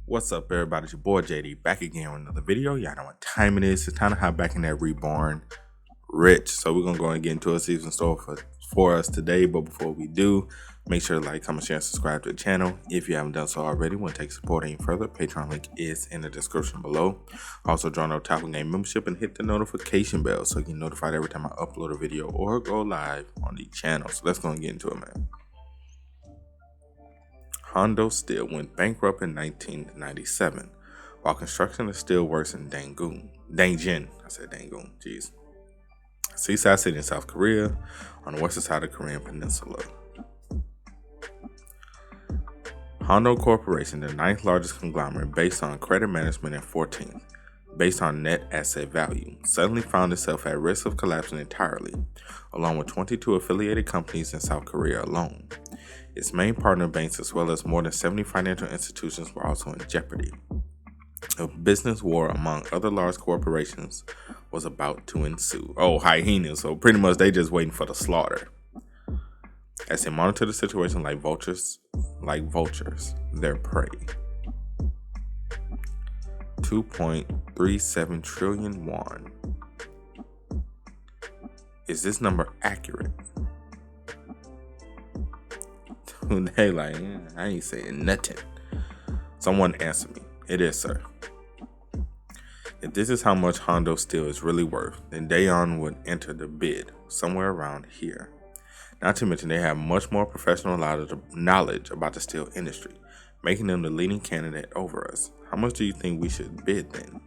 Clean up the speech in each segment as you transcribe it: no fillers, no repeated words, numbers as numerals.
What's up, everybody? It's your boy JD back again with another video. Y'all know what time it is. It's time to hop back in that Reborn rich. So we're gonna go and get into a season store for us today. But before we do, make sure to like, comment, share, and subscribe to the channel. If you haven't done so already, want to take support any further, Patreon link is in the description below. Also, join our Otaku Game membership and hit the notification bell so you get notified every time I upload a video or go live on the channel. So let's go and get into it, man. Hondo Steel went bankrupt in 1997 while construction of steel works in Dangun. I said Dangun, jeez. Seaside city in South Korea on the western side of the Korean Peninsula. Hondo Corporation, the 9th largest conglomerate based on credit management and 14th, based on net asset value, suddenly found itself at risk of collapsing entirely, along with 22 affiliated companies in South Korea alone. Its main partner banks as well as more than 70 financial institutions were also in jeopardy. A business war among other large corporations was about to ensue. Oh, hyenas, so pretty much they just waiting for the slaughter. As they monitor the situation like vultures, their prey. 2.37 trillion won. Is this number accurate? They like, I ain't saying nothing. Someone answer me. It is, sir. If this is how much Hondo Steel is really worth, then Daeon would enter the bid somewhere around here. Not to mention they have much more professional knowledge about the steel industry, making them the leading candidate over us. How much do you think we should bid then?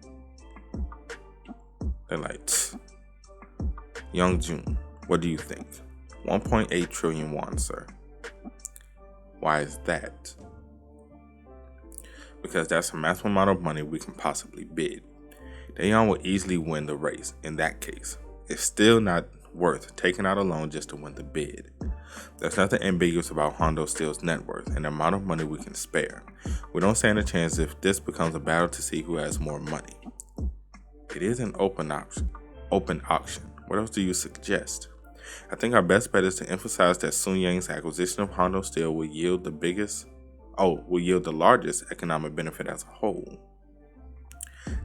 They're like, Young Jun, what do you think? 1.8 trillion won, sir. Why is that? Because that's the maximum amount of money we can possibly bid. Daeon will easily win the race in that case. It's still not worth taking out a loan just to win the bid. There's nothing ambiguous about Hondo Steel's net worth and the amount of money we can spare. We don't stand a chance if this becomes a battle to see who has more money. It is an open auction. What else do you suggest? I think our best bet is to emphasize that Sun Yang's acquisition of Hondo Steel will yield the largest economic benefit as a whole.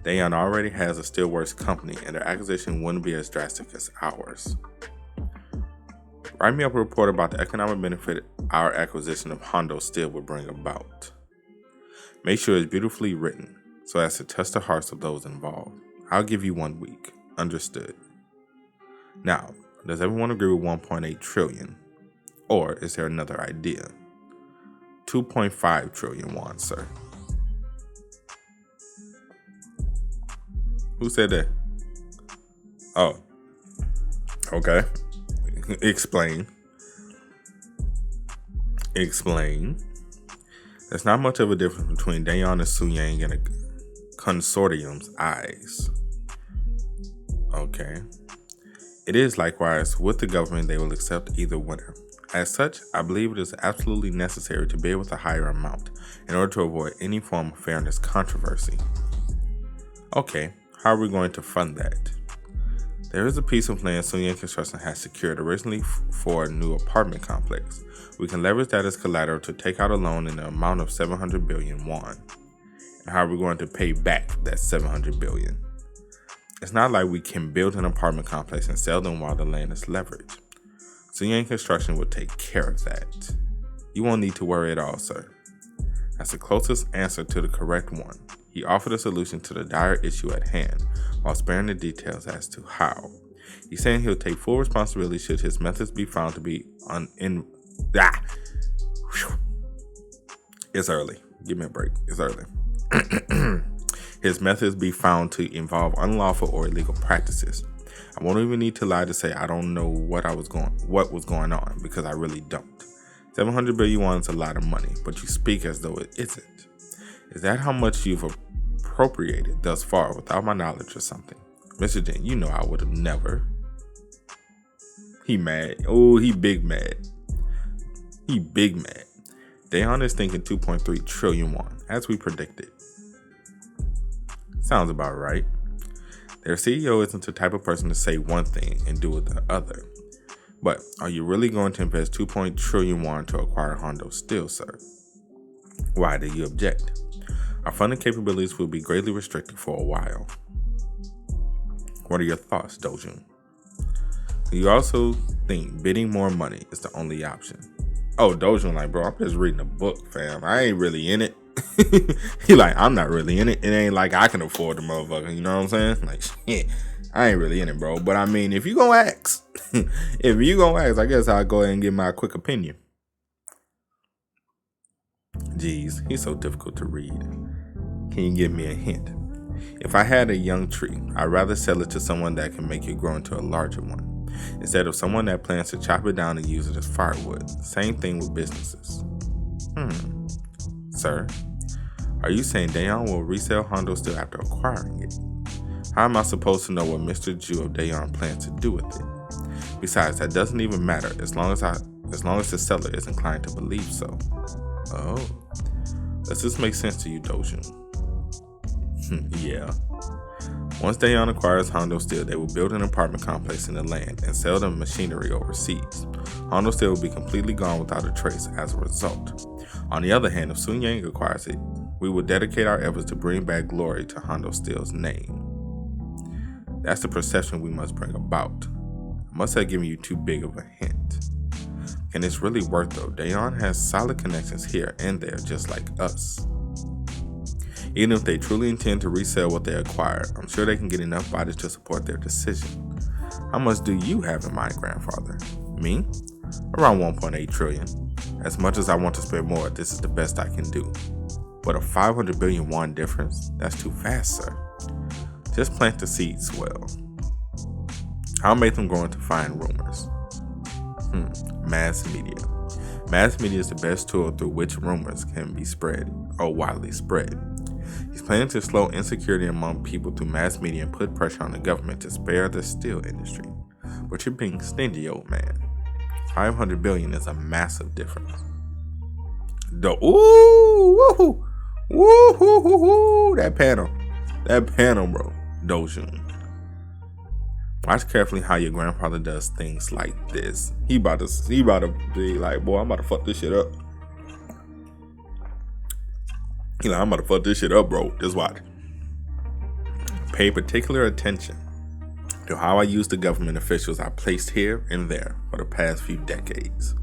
Daeon already has a steelworks company, and their acquisition wouldn't be as drastic as ours. Write me up a report about the economic benefit our acquisition of Hondo Steel would bring about. Make sure it's beautifully written, so as to touch the hearts of those involved. I'll give you 1 week. Understood. Now, does everyone agree with 1.8 trillion? Or is there another idea? 2.5 trillion won, sir. Who said that? Oh. Okay. Explain. There's not much of a difference between Daeon and Sun Yang in a consortium's eyes. Okay. It is likewise with the government. They will accept either winner. As such, I believe it is absolutely necessary to bid with a higher amount in order to avoid any form of fairness controversy. Okay, how are we going to fund that? There is a piece of land Sun Yang Construction has secured originally for a new apartment complex. We can leverage that as collateral to take out a loan in the amount of 700 billion won. And how are we going to pay back that 700 billion? It's not like we can build an apartment complex and sell them while the land is leveraged. Sun Yang Construction will take care of that. You won't need to worry at all, sir. That's the closest answer to the correct one. He offered a solution to the dire issue at hand, while sparing the details as to how. He's saying he'll take full responsibility should his methods be found to be It's early. Give me a break. It's early. His methods be found to involve unlawful or illegal practices. I won't even need to lie to say I don't know what was going on, because I really don't. 700 billion won is a lot of money, but you speak as though it isn't. Is that how much you've appropriated thus far without my knowledge or something? Mr. Jin, you know I would have never. He mad. Oh, he big mad. Daeon is thinking 2.3 trillion won, as we predicted. Sounds about right. Their CEO isn't the type of person to say one thing and do it the other. But are you really going to invest 2.0 trillion won to acquire Hondo Steel, sir? Why do you object? Our funding capabilities will be greatly restricted for a while. What are your thoughts, Dojun? You also think bidding more money is the only option? Oh, Dojun like, bro, I'm just reading a book, fam. I ain't really in it. He like, I'm not really in it. It ain't like I can afford the motherfucker. You know what I'm saying? Like, shit, I ain't really in it, bro. But I mean, if you gonna ask, I guess I'll go ahead and give my quick opinion. Jeez, he's so difficult to read. Can you give me a hint? If I had a young tree, I'd rather sell it to someone that can make it grow into a larger one, instead of someone that plans to chop it down and use it as firewood. Same thing with businesses. Sir, are you saying Dayon will resell Hondo still after acquiring it? How am I supposed to know what Mr. Jew of Dayon plans to do with it? Besides, that doesn't even matter as long as the seller is inclined to believe so. Oh, does this make sense to you, Dojun? Yeah. Once Dayon acquires Hondo Steel, they will build an apartment complex in the land and sell the machinery overseas. Hondo Steel will be completely gone without a trace as a result. On the other hand, if Sun Yang acquires it, we will dedicate our efforts to bring back glory to Hondo Steel's name. That's the perception we must bring about. I must have given you too big of a hint. Can this really work though? Dayon has solid connections here and there, just like us. Even if they truly intend to resell what they acquired, I'm sure they can get enough bodies to support their decision. How much do you have in mind, grandfather? Me? Around 1.8 trillion. As much as I want to spend more, this is the best I can do. But a 500 billion won difference? That's too fast, sir. Just plant the seeds well. I'll make them grow into fine rumors. Mass media. Mass media is the best tool through which rumors can be spread, or widely spread. He's planning to slow insecurity among people through mass media and put pressure on the government to spare the steel industry. But you're being stingy, old man. 500 billion is a massive difference. That panel, bro. Dojun. Watch carefully how your grandfather does things like this. He about to be like, boy, I'm about to fuck this shit up. He's like, I'm about to fuck this shit up, bro. Just watch. Pay particular attention to how I use the government officials I placed here and there for the past few decades.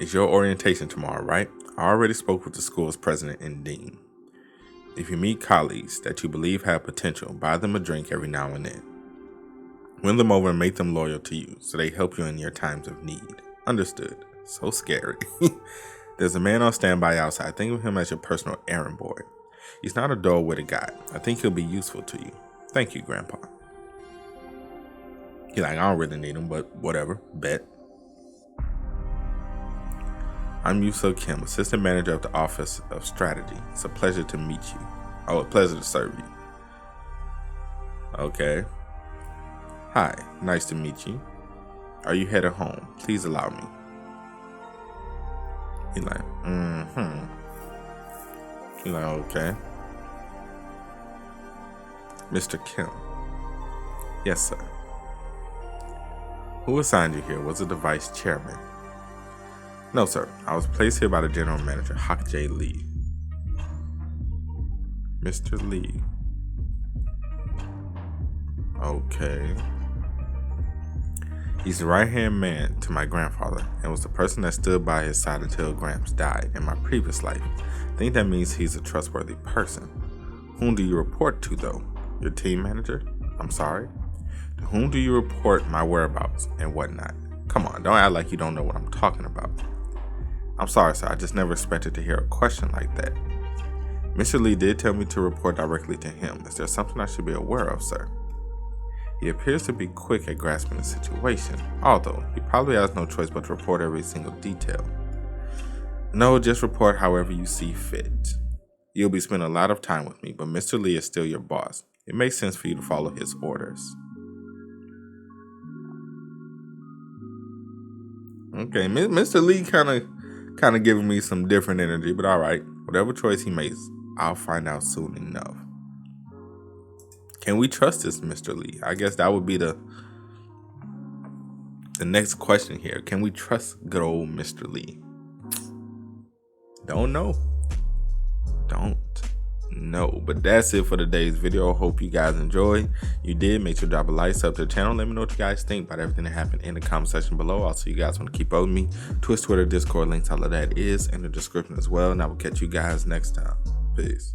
It's your orientation tomorrow, right? I already spoke with the school's president and dean. If you meet colleagues that you believe have potential, buy them a drink every now and then. Win them over and make them loyal to you so they help you in your times of need. Understood. So scary. There's a man on standby outside. Think of him as your personal errand boy. He's not a dull-witted guy. I think he'll be useful to you. Thank you, Grandpa. He's like, I don't really need him, but whatever. Bet. I'm Yuso Kim, Assistant Manager of the Office of Strategy. It's a pleasure to meet you. Oh, a pleasure to serve you. Okay. Hi, nice to meet you. Are you headed home? Please allow me. He's like, He's like, okay. Mr. Kim. Yes, sir. Who assigned you here? Was it the vice chairman? No, sir. I was placed here by the general manager, Hak J. Lee. Mr. Lee. Okay. He's the right-hand man to my grandfather and was the person that stood by his side until Gramps died in my previous life. I think that means he's a trustworthy person. Whom do you report to, though? Your team manager? I'm sorry? To whom do you report my whereabouts and whatnot? Come on, don't act like you don't know what I'm talking about. I'm sorry, sir. I just never expected to hear a question like that. Mr. Lee did tell me to report directly to him. Is there something I should be aware of, sir? He appears to be quick at grasping the situation, although he probably has no choice but to report every single detail. No, just report however you see fit. You'll be spending a lot of time with me, but Mr. Lee is still your boss. It makes sense for you to follow his orders. Okay, Mr. Lee kind of giving me some different energy, but all right. Whatever choice he makes, I'll find out soon enough. Can we trust this Mr. Lee? I guess that would be the next question here. Can we trust good old Mr. Lee? Don't know. But that's it for today's video. Hope you guys enjoyed. You did, make sure to drop a like, sub to the channel. Let me know what you guys think about everything that happened in the comment section below. Also, you guys want to keep up with me, Twitch, Twitter, Discord, links, all of that is in the description as well. And I will catch you guys next time. Peace.